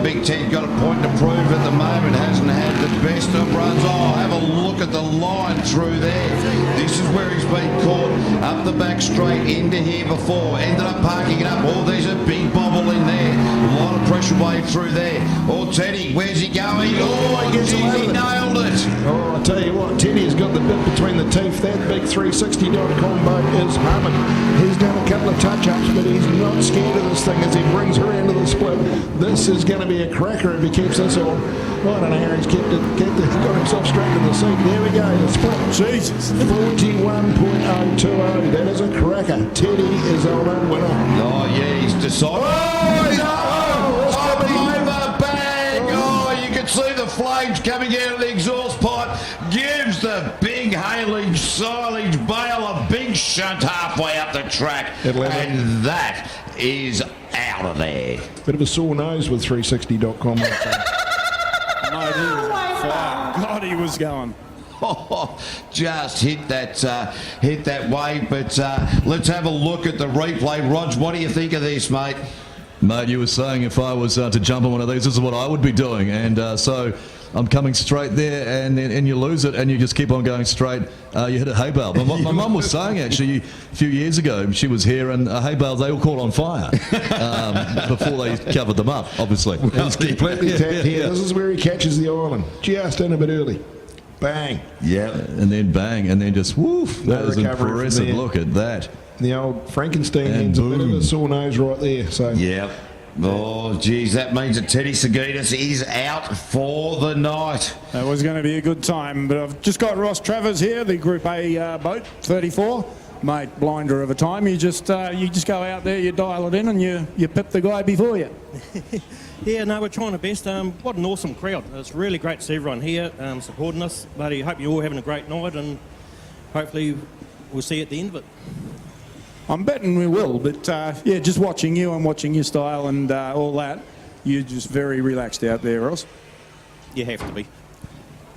Big Ted got a point to prove at the moment. Hasn't had the best of runs. Oh, have a look at the line through there. This is where he's been caught up the back straight into here before. Ended up parking it up. Oh, there's a big bobble in there. A lot of pressure wave through there. Oh, Teddy, where's he going? Oh, He gets geez, away he with it. nailed it. Oh, I tell you what, Teddy's got the bit between the teeth. That big 360.com boat is humming. He's done a couple of touch-ups, but he's not scared of this thing as he brings her into the split. This is going to be a cracker if he keeps this on. I don't know how he's got himself straight to the seat. There we go, the split. Jesus. 41.020. That is a cracker. Teddy is our own winner. Oh, yeah, he's decided. Oh, he's top over, bang! Oh, you can see the flames coming out of the exhaust pipe. Gives the big haylage silage bale a big shunt halfway up the track. And that is out of there. Bit of a sore nose with 360.com. Mate, he was on fire. God, he was going. Oh, just hit that wave. But let's have a look at the replay. Rog, what do you think of this, mate? Mate, you were saying if I was to jump on one of these, this is what I would be doing. And so I'm coming straight there, and you lose it, and you just keep on going straight. You hit a hay bale. My mum was saying, actually, a few years ago, she was here, and hay bales, they all caught on fire before they covered them up, obviously. He's completely tapped here. This is where he catches the island. Just in a bit early. Bang. Yeah. And then bang, and then just woof. That is impressive. Look at that. The old Frankenstein ends a bit of a sore nose right there. So. Yep. Oh, geez, that means that Teddy Sagitas is out for the night. That was going to be a good time, but I've just got Ross Travers here, the Group A boat, 34. Mate, blinder of a time. You just go out there, you dial it in, and you pip the guy before you. Yeah, no, we're trying our best. What an awesome crowd. It's really great to see everyone here supporting us. But I hope you're all having a great night, and hopefully we'll see you at the end of it. I'm betting we will, but yeah, just watching you and watching your style and all that, you're just very relaxed out there, Ross. You have to be.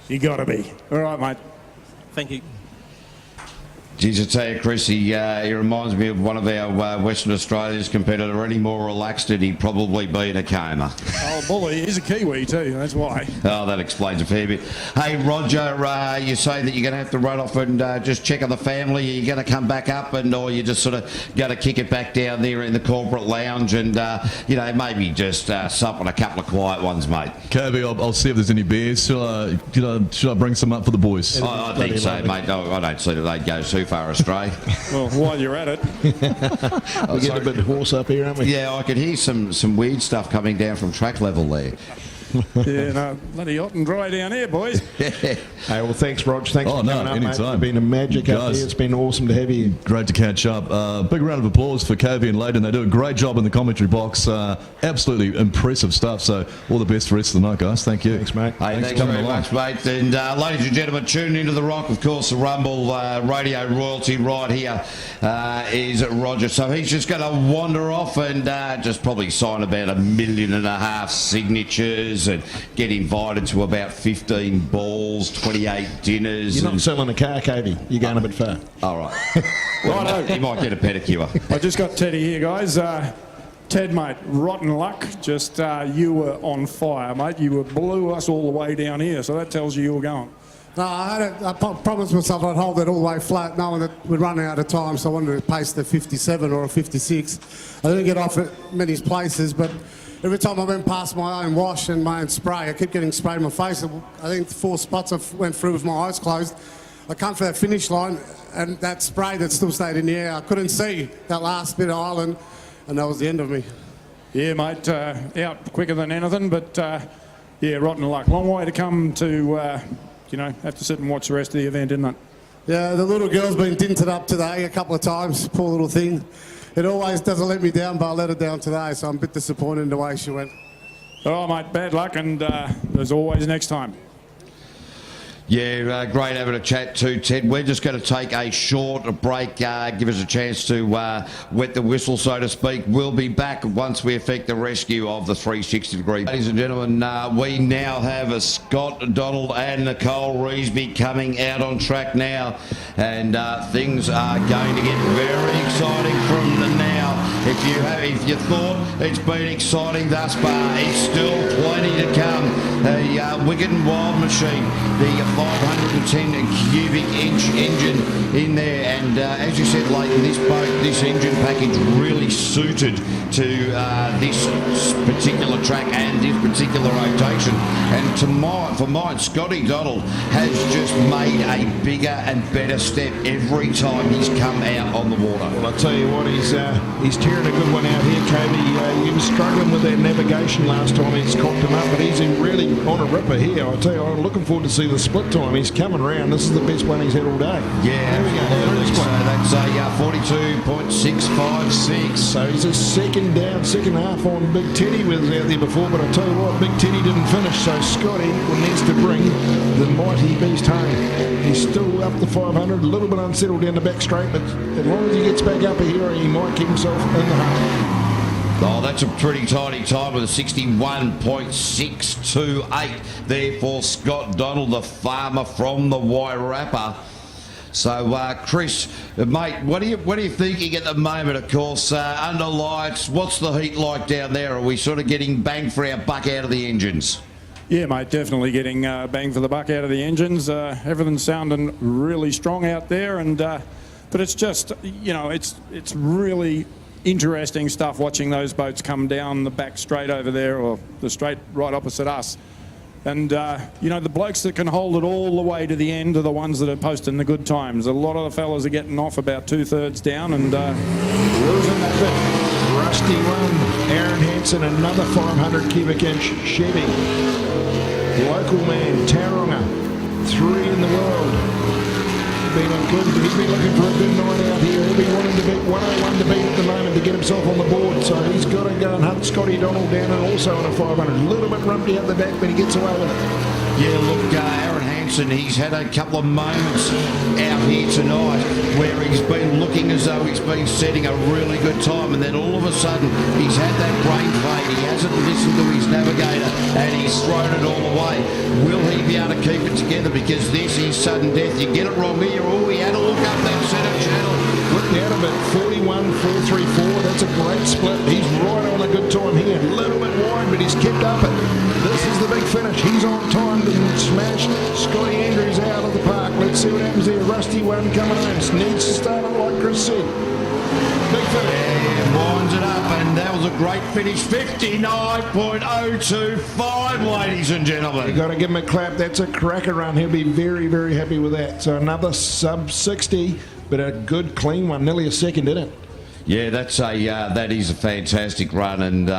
You got to be. All right, mate. Thank you. Geez, I tell you, Chris, he reminds me of one of our Western Australia's competitor. Any more relaxed, he'd probably be in a coma. Oh, boy, he's a Kiwi too, that's why. Oh, that explains a fair bit. Hey, Roger, you say that you're going to have to run off and just check on the family. Are you going to come back up, or you just sort of going to kick it back down there in the corporate lounge and, maybe just sup on a couple of quiet ones, mate? Kobe, I'll see if there's any beers. Should I bring some up for the boys? I think so, mate. No, I don't see that they'd go too far astray. Well, while you're at it. We're getting a bit hoarse up here, aren't we? Yeah, I could hear some weird stuff coming down from track level there. Yeah, no, bloody hot and dry down here, boys. Hey, well, thanks, Rog. Thanks for coming up, mate. anytime. It's been a magic up here. It's been awesome to have you. Great to catch up. Big round of applause for Kobe and Leighton. They do a great job in the commentary box. Absolutely impressive stuff. So all the best for the rest of the night, guys. Thank you. Thanks, mate. Hey, thanks very much, mate. And ladies and gentlemen, tune into The Rock. Of course, the Rumble radio royalty right here is Roger. So he's just going to wander off and just probably sign about 1.5 million signatures and get invited to about 15 balls, 28 dinners. You're not selling a car, Kobe. You're going a bit far. All right. Well, he might get a pedicure. I just got Teddy here, guys. Ted, mate, rotten luck. Just you were on fire, mate. You blew us all the way down here, so that tells you were going. No, I promised myself I'd hold it all the way flat, knowing that we're running out of time, so I wanted to pace the 57 or a 56. I didn't get off at many places, but every time I went past my own wash and my own spray, I kept getting sprayed in my face. I think 4 spots I went through with my eyes closed. I come for that finish line, and that spray that still stayed in the air, I couldn't see that last bit of island, and that was the end of me. Yeah, mate, out quicker than anything, but yeah, rotten luck. Long way to come to, have to sit and watch the rest of the event, isn't it? Yeah, the little girl's been dinted up today a couple of times, poor little thing. It always doesn't let me down, but I let her down today, so I'm a bit disappointed in the way she went. Oh, mate, bad luck, and as always, next time. Yeah, great having a chat too, Ted. We're just going to take a short break, give us a chance to wet the whistle, so to speak. We'll be back once we effect the rescue of the 360-degree. Ladies and gentlemen, we now have a Scott Donald and Nicole Reesby coming out on track now, and things are going to get very exciting from the now. If you thought it's been exciting thus far, it's still Wicked and Wild machine, the 510 cubic inch engine in there, and as you said, Leighton, this boat, this engine package really suited to this particular track and this particular rotation. And for mine, Scotty Donald has just made a bigger and better step every time he's come out on the water. Well, I'll tell you what, he's tearing a good one out here, Kobe. He was struggling with that navigation last time. He's cocked him up, but he's really on a ripper here. I'll tell you, I'm looking forward to see the split time. He's coming around. This is the best one he's had all day. Yeah, there we go. so that's a 42.656. So he's a second down, second half on Big Teddy was out there before, but I'll tell you what, Big Teddy didn't finish, so Scotty needs to bring the mighty beast home. He's still up to 500, a little bit unsettled down the back straight, but as long as he gets back up here, he might keep himself in the hunt. Oh, that's a pretty tidy time with a 61.628 there for Scott Donald, the farmer from the Wairarapa. So, Chris, mate, what are you thinking at the moment? Of course, under lights, what's the heat like down there? Are we sort of getting bang for our buck out of the engines? Yeah, mate, definitely getting bang for the buck out of the engines. Everything's sounding really strong out there, and but it's just, you know, it's really interesting stuff watching those boats come down the back straight over there, or the straight right opposite us. And, you know, the blokes that can hold it all the way to the end are the ones that are posting the good times. A lot of the fellas are getting off about 2/3 down and losing that bit. Rusty one. Aaron Hansen, another 500 cubic inch Chevy. Local man, Tauranga, 3 in the world. He's been looking for a good night out here. He'll be wanting to beat 101 to beat at the moment to get himself on the board. So he's got to go and hunt Scotty Donald down, and also on a 500. A little bit rumpy at the back, but he gets away with it. Yeah, look, Aaron Hansen, he's had a couple of moments out here tonight where he's been looking as though he's been setting a really good time, and then all of a sudden he's had that brain fade. He hasn't listened to his navigator, and he's thrown it all away. Will he be able to keep it together? Because this is sudden death. You get it wrong here. Oh, he had to look up that centre channel. Looked out of it, 41.434. That's a great split. He's right on a good time here. A little bit wide, but he's kept up it. This is the big finish. He's on time to smash Scotty Andrews out of the park. Let's see what happens here. Rusty one coming home. Needs to start it like Chris said. Big finish. Yeah, winds it up, and that was a great finish. 59.025, ladies and gentlemen. You got to give him a clap. That's a cracker run. He'll be very, very happy with that. So another sub 60, but a good clean one. Nearly a second in it. Yeah, that is a fantastic run, and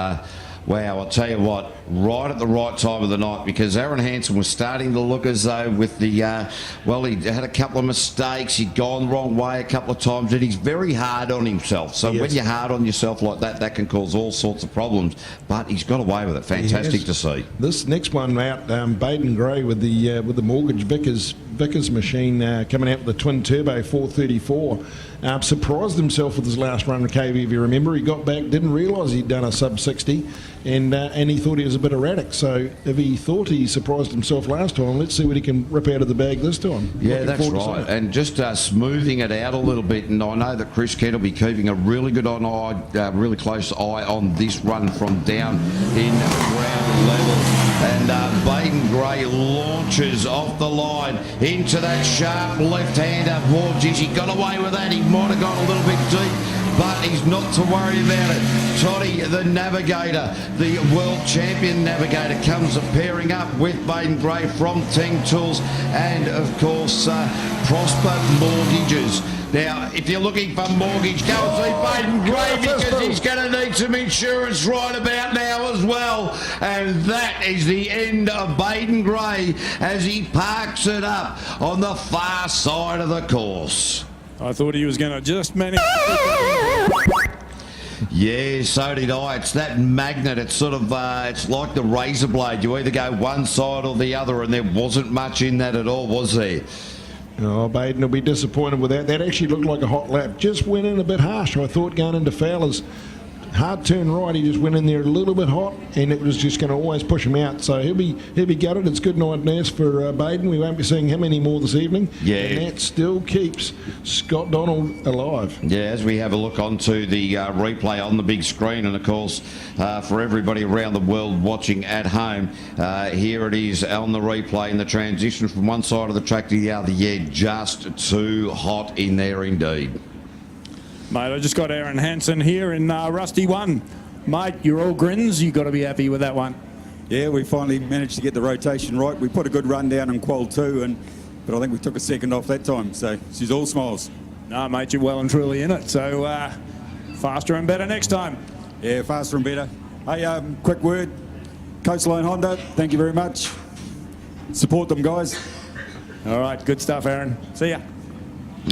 wow, I'll tell you what, right at the right time of the night, because Aaron Hansen was starting to look as though with the, well, he had a couple of mistakes, he'd gone the wrong way a couple of times, and he's very hard on himself. So when you're hard on yourself like that, that can cause all sorts of problems, but he's got away with it. Fantastic to see. This next one out, Baden Gray with the Mortgage Vickers machine coming out with the twin turbo 434. Surprised himself with his last run, KB, if you remember. He got back, didn't realise he'd done a sub 60, and he thought he was a bit erratic. So if he thought he surprised himself last time, let's see what he can rip out of the bag this time. Yeah, that's right. And just smoothing it out a little bit. And I know that Chris Kent will be keeping a really good really close eye on this run from down in ground level. And Baden Gray launches off the line into that sharp left-hander. Oh, geez, he got away with that. He might have gone a little bit deep, but he's not to worry about it. Toddy, the navigator, the world champion navigator, comes pairing up with Baden Gray from Ting Tools and, of course, Prosper Mortgages. Now, if you're looking for mortgage, go and see Baden Gray, because he's going to need some insurance right about now as well. And that is the end of Baden Gray as he parks it up on the far side of the course. I thought he was going to just manage. Yeah, so did I. It's that magnet. It's sort of, it's like the razor blade. You either go one side or the other, and there wasn't much in that at all, was there? Oh, Baden will be disappointed with that. That actually looked like a hot lap. Just went in a bit harsh, I thought, going into Fowler's. hard turn right. He just went in there a little bit hot, and it was just going to always push him out. So he'll be gutted. It's good night nurse for Baden. We won't be seeing him anymore this evening. Yeah. And that still keeps Scott Donald alive. Yeah, as we have a look onto the replay on the big screen, and of course for everybody around the world watching at home, here it is on the replay in the transition from one side of the track to the other. Yeah, just too hot in there indeed. Mate, I just got Aaron Hansen here in Rusty 1. Mate, you're all grins. You've got to be happy with that one. Yeah, we finally managed to get the rotation right. We put a good run down in qual 2, but I think we took a second off that time. So she's all smiles. No, mate, you're well and truly in it. So faster and better next time. Yeah, faster and better. Hey, quick word. Coastline Honda, thank you very much. Support them, guys. All right, good stuff, Aaron. See ya.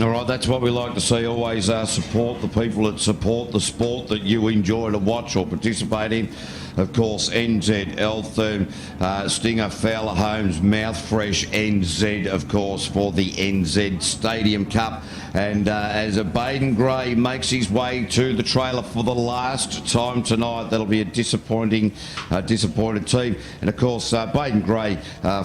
All right, that's what we like to see. Always support the people that support the sport that you enjoy to watch or participate in. Of course, Enzed, Eltham, Stinger, Fowler Homes, Mouthfresh, Enzed, of course, for the Enzed Stadium Cup. And as a Baden Gray makes his way to the trailer for the last time tonight, that'll be a disappointed team. And of course, Baden Gray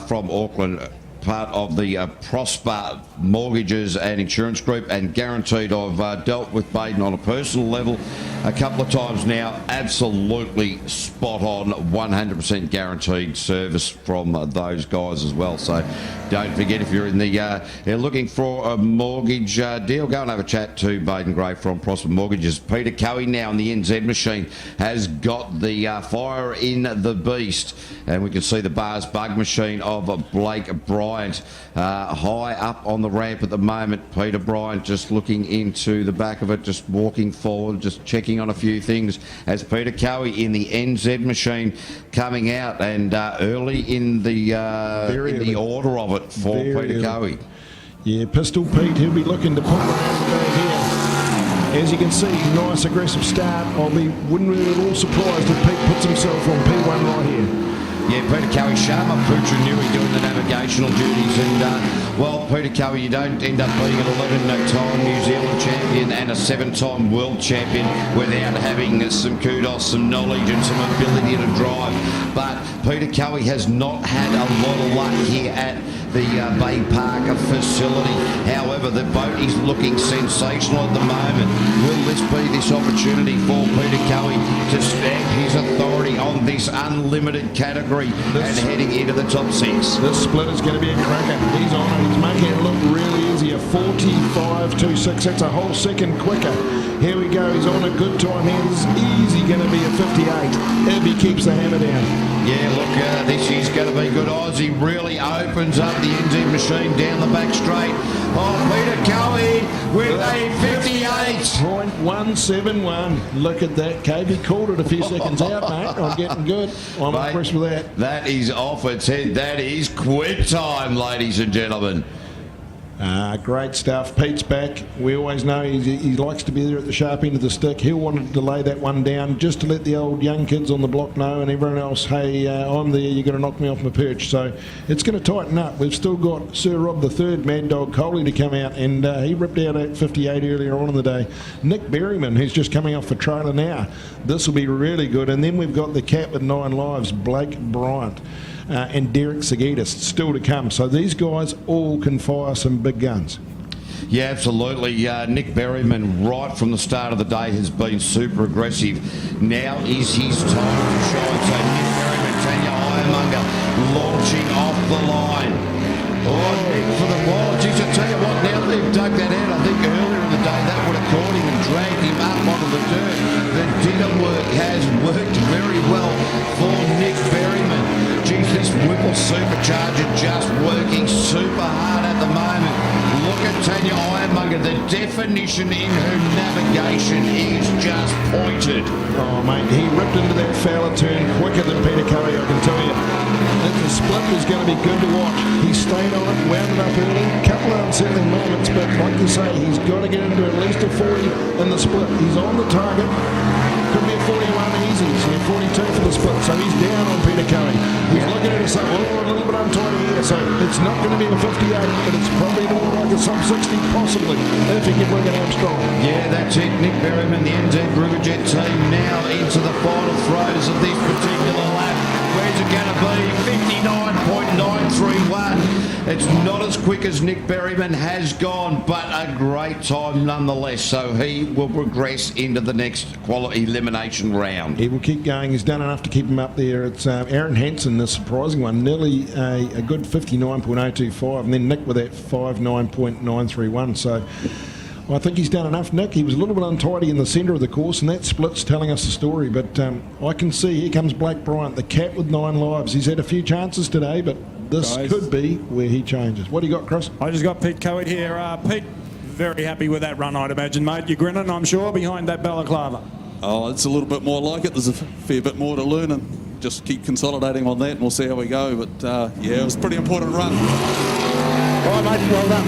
from Auckland, part of the Prosper Mortgages and Insurance Group, and guaranteed. I've dealt with Baden on a personal level a couple of times now. Absolutely spot on, 100% guaranteed service from those guys as well. So don't forget, if you're in the you're looking for a mortgage deal, go and have a chat to Baden Gray from Prosper Mortgages. Peter Cowie now in the NZ machine has got the fire in the beast, and we can see the bars bug machine of Blake Bryant high up on the ramp at the moment. Peter Bryant just looking into the back of it, just walking forward, just checking on a few things, as Peter Cowie in the NZ machine coming out, and early in the order of it for Peter Cowie. Yeah, Pistol Pete, he'll be looking to put around the day here. As you can see, nice aggressive start. Wouldn't be at all surprised if Pete puts himself on P1 right here. Yeah, Peter Cowie, Sharma Putranui doing the navigational duties, and well, Peter Cowie, you don't end up being an 11-time New Zealand champion and a 7-time world champion without having some kudos, some knowledge and some ability to drive. But Peter Cowie has not had a lot of luck here at the Baypark facility. However, the boat is looking sensational at the moment. Will this be this opportunity for Peter Cowie to stamp his authority on this unlimited category and heading into the top 6? This split is going to be a cracker. He's on it. He's making it look really easy. A 45.26. That's a whole second quicker. Here we go. He's on a good time here. This is easy going to be a 58 if he keeps the hammer down. Yeah, look, this is going to be good. Ozzy really opens up the NZ machine down the back straight. Oh, Peter Cowie with a 58.171. Look at that. KB called it a few seconds out, mate. I'm getting good. I'm impressed with that. That is off its head. That is quick time, ladies and gentlemen. Great stuff. Pete's back. We always know he likes to be there at the sharp end of the stick. He'll want to lay that one down just to let the old young kids on the block know, and everyone else, hey, I'm there, you're going to knock me off my perch. So it's going to tighten up. We've still got Sir Rob III, Mad Dog Coley, to come out, and he ripped out at 58 earlier on in the day. Nick Berryman, who's just coming off the trailer now. This will be really good. And then we've got the cat with 9 lives, Blake Bryant. And Derek Sagitas still to come. So these guys all can fire some big guns. Yeah, absolutely. Nick Berryman, right from the start of the day, has been super aggressive. Now is his time to shine. So Nick Berryman, Tanya Ironmonger launching off the line. Oh, Nick for the wild. Geez, I tell you what, now they've dug that out. I think earlier in the day that would have caught him and dragged him up onto the dirt. The digger work has worked very well for Nick Berryman. Geez, this Whipple supercharger just working super hard at the moment. Look at Tanya Ironmonger. The definition in her navigation is just pointed. Oh, mate, he ripped into that Fowler turn quicker than Peter Cowie, I can tell you. The split is going to be good to watch. He stayed on it, wound it up early. A couple of unsettling moments, but like you say, he's got to get into at least a 40 in the split. He's on the target. Could be a 41 easy, so 42 for the split. So he's down on Peter Cowie. He's looking at it and saying, oh, a little bit untidy here. So it's not going to be a 58, but it's probably more like a a sub-60 possibly, if he can bring it out strong. Yeah, that's it. Nick Berryman, the Enzed Riverjet team, now into the final throws of this particular lap. Where's it going to be? 59.931. It's not as quick as Nick Berryman has gone, but a great time nonetheless. So he will progress into the next quality elimination round. He will keep going. He's done enough to keep him up there. It's Aaron Hansen, the surprising one, nearly a good 59.025, and then Nick with that 59.931. So I think he's done enough, Nick. He was a little bit untidy in the centre of the course, and that split's telling us the story. But I can see, here comes Blake Bryant, the cat with 9 lives. He's had a few chances today, but this could be where he changes. What do you got, Chris? I just got Pete Coed here. Pete, very happy with that run, I'd imagine, mate. You're grinning, I'm sure, behind that balaclava. Oh, it's a little bit more like it. There's a fair bit more to learn, and just keep consolidating on that, and we'll see how we go. But yeah, it was a pretty important run. All right, mate, well done.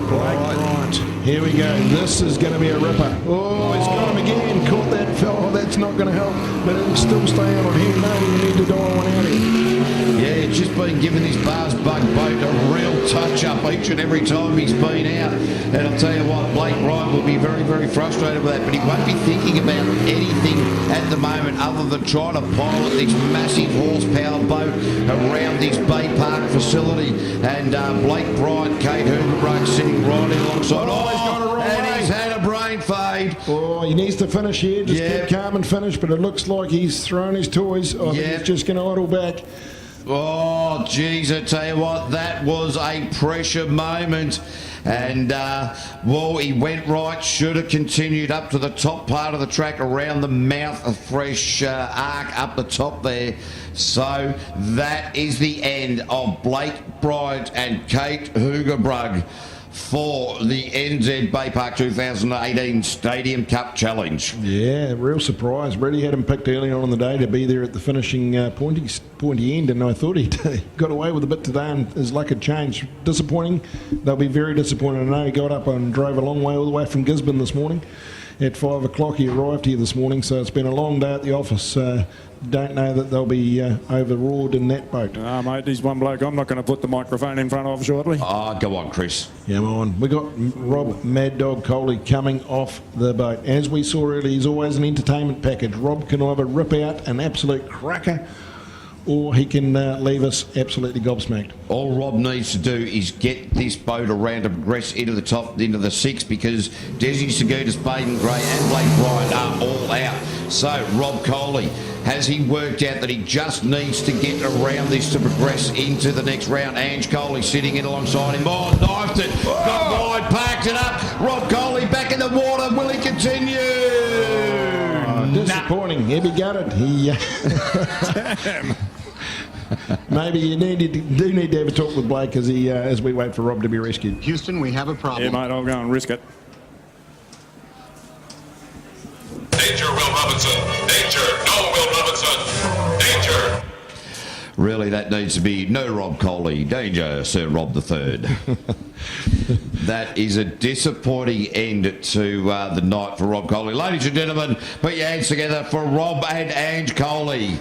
Blake Bryant. Here we go. This is going to be a ripper. Oh, he's got him again. Caught that fella. Oh, that's not going to help. But it'll still stay on here. No, you need to dial one out here. Yeah, it's just been giving this Bars Bug boat a real touch-up each and every time he's been out. And I'll tell you what, Blake Bryant will be very, very frustrated with that, but he won't be thinking about anything at the moment other than trying to pilot this massive horsepower boat around this Baypark facility. And Blake Bryant, Kate Hooverbrug sitting right in alongside. Oh, he's gone a wrong and way. he's had a brain fade. Oh, he needs to finish here. Just get calm and finish, but it looks like he's thrown his toys. I think he's just going to idle back. Oh, geez, I tell you what, that was a pressure moment. And, well, he went right, should have continued up to the top part of the track around the mouth of Fresh Arc up the top there. So that is the end of Blake Bryant and Kate Hooverbrug for the NZ Baypark 2018 Stadium Cup Challenge. Yeah, real surprise. Really had him picked early on in the day to be there at the finishing pointy end, and I thought he got away with a bit today, and his luck had changed. Disappointing. They'll be very disappointed. I know he got up and drove a long way all the way from Gisborne this morning. At 5 o'clock he arrived here this morning, so it's been a long day at the office. Don't know that they'll be overawed in that boat. Mate, he's one bloke I'm not going to put the microphone in front of shortly. Go on, Chris. Come on. We got Rob Mad Dog Coley coming off the boat. As we saw earlier, he's always an entertainment package. Rob can either rip out an absolute cracker, or he can leave us absolutely gobsmacked. All Rob needs to do is get this boat around to progress into the top, into the 6, because Desi Segutas, Baden Gray and Blake Bryant are all out. So Rob Coley, has he worked out that he just needs to get around this to progress into the next round? Ange Coley sitting in alongside him. Oh, knifed it. Got wide, parked it up. Rob Coley back in the water. Will he continue? Disappointing. Heavy gutted. Maybe you do need to have a talk with Blake as we wait for Rob to be rescued. Houston, we have a problem. Yeah, mate, I'll go and risk it. Danger, Will Robinson. Danger. No, Will Robinson. Danger. Really, that needs to be no Rob Coley. Danger, Sir Rob III. That is a disappointing end to the night for Rob Coley. Ladies and gentlemen, put your hands together for Rob and Ange Coley.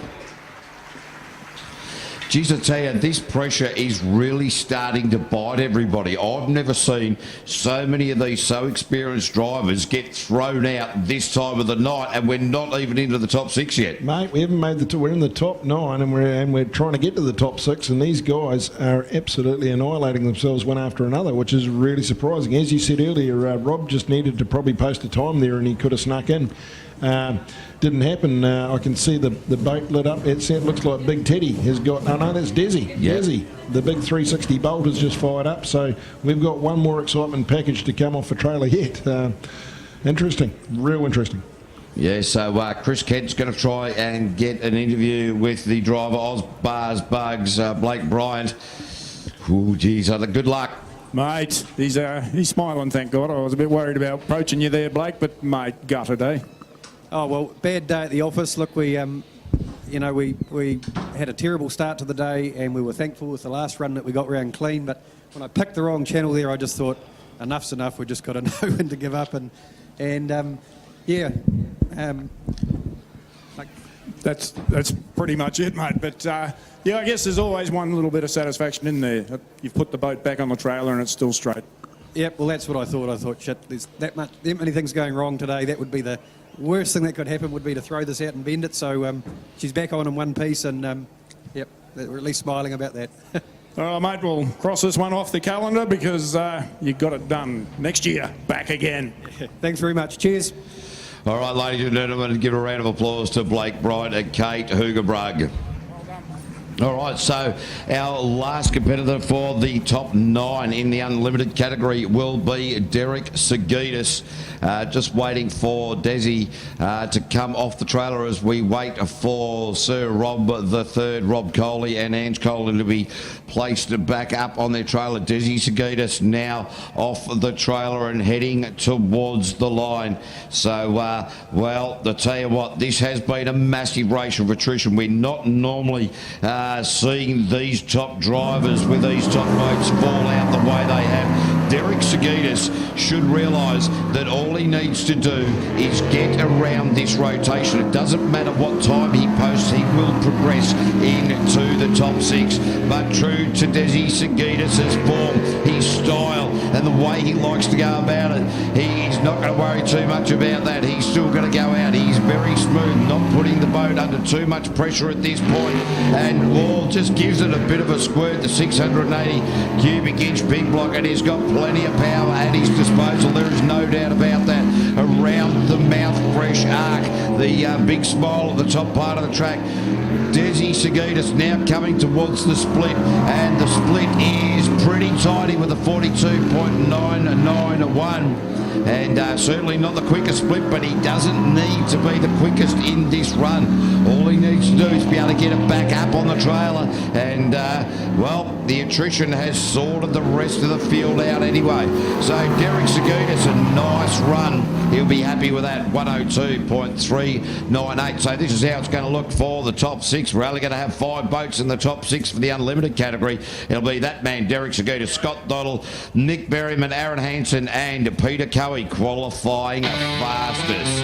Geez, I tell you, this pressure is really starting to bite everybody. I've never seen so many of these so experienced drivers get thrown out this time of the night, and we're not even into the top 6 yet. Mate, we haven't made we're in the top 9, and we're trying to get to the top 6, and these guys are absolutely annihilating themselves one after another, which is really surprising. As you said earlier, Rob just needed to probably post a time there, and he could have snuck in. Didn't happen. I can see the boat lit up. It looks like Big Teddy has got... No, that's Desi. Yep. Desi. The big 360 bolt has just fired up. So we've got one more excitement package to come off the trailer yet. Interesting. Real interesting. Yeah, so Chris Kent's going to try and get an interview with the driver, Oz Bars Bugs, Blake Bryant. Ooh, geez, good luck. Mate, he's smiling, thank God. I was a bit worried about approaching you there, Blake, but mate, gutted, eh? Oh, well, bad day at the office. Look, we had a terrible start to the day, and we were thankful with the last run that we got round clean, but when I picked the wrong channel there, I just thought, enough's enough, we just got to know when to give up, That's pretty much it, mate. But yeah, I guess there's always one little bit of satisfaction in there. You've put the boat back on the trailer and it's still straight. Yep, well, that's what I thought. I thought, shit, there's that many things going wrong today. That would be the worst thing that could happen, would be to throw this out and bend it. So she's back on in one piece, and yep, we're at least smiling about that. All right, mate, we'll cross this one off the calendar because you got it done. Next year, back again. Thanks very much. Cheers. All right, ladies and gentlemen, give a round of applause to Blake Bright and Kate Hoogerbrug. All right, so our last competitor for the top 9 in the unlimited category will be Derek Sagidis. Just waiting for Desi to come off the trailer as we wait for Sir Rob III, Rob Coley and Ange Coley to be placed back up on their trailer. Desi Sagidis now off the trailer and heading towards the line. So, well, to tell you what, this has been a massive race of attrition. We're not normally seeing these top drivers with these top boats fall out the way they have. Derek Sagidis should realise that all he needs to do is get around this rotation. It doesn't matter what time he posts, he will progress into the top 6. But true to Desi Sagidis' form, his style and the way he likes to go about it, he's not going to worry too much about that. He's still going to go out. He's very smooth, not putting the boat under too much pressure at this point, and just gives it a bit of a squirt. The 680 cubic inch big block, and he's got plenty of power at his disposal. There is no doubt about that. Around the mouth fresh arc, the big smile at the top part of the track. Desi Sagidis now coming towards the split, and the split is pretty tidy with a 42.991. And certainly not the quickest split, but he doesn't need to be the quickest in this run. All he needs to do is be able to get it back up on the trailer, and well, the attrition has sorted the rest of the field out anyway. So Derek Sagidis, a nice run. He'll be happy with that, 102.398. So this is how it's going to look for the top 6. We're only going to have 5 boats in the top 6 for the unlimited category. It'll be that man, Derek Sagidis, Scott Doddle, Nick Berryman, Aaron Hansen and Peter Coey qualifying fastest.